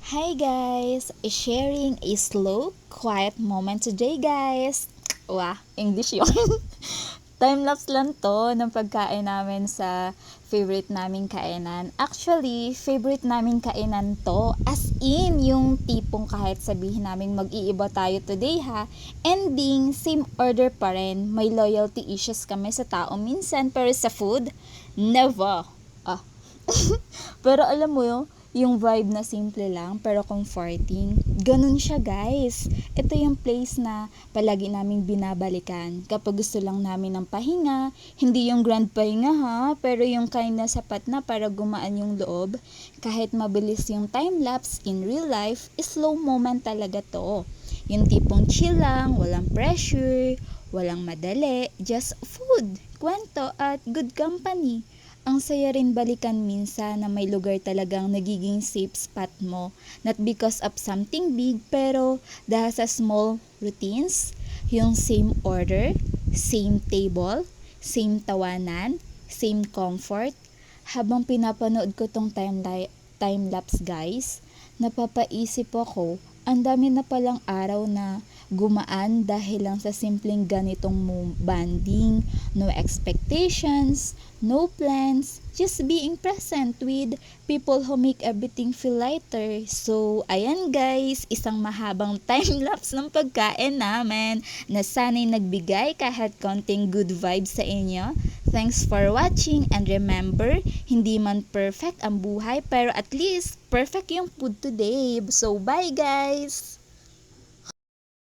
Hi guys! Sharing a slow, quiet moment today guys. Wah, English yun. Time-lapse lang to ng pagkain namin sa favorite naming kainan. Actually, favorite naming kainan to. As in, yung tipong kahit sabihin namin mag-iiba tayo today ha. Ending, same order pa rin. May loyalty issues kami sa tao minsan. Pero sa food, never. Ah, pero alam mo yung vibe na simple lang pero comforting. Ganun siya guys. Ito yung place na palagi naming binabalikan kapag gusto lang namin ng pahinga. Hindi yung grand pahinga ha, pero yung kind na sapat na para gumaan yung loob. Kahit mabilis yung time-lapse in real life, slow moment talaga to. Yung tipong chill lang, walang pressure, walang madali, just food, kwento at good company. Ang saya rin balikan minsan na may lugar talagang nagiging safe spot mo. Not because of something big, pero dahil sa small routines, yung same order, same table, same tawanan, same comfort. Habang pinapanood ko tong time-lapse guys, napapaisip ako, ang dami na palang araw na gumaan dahil lang sa simpleng ganitong banding, no expectations, no plans, just being present with people who make everything feel lighter. So, ayan guys, isang mahabang time-lapse ng pagkain namin na sana'y nagbigay kahit konting good vibes sa inyo. Thanks for watching and remember, hindi man perfect ang buhay pero at least perfect yung food today. So, bye guys!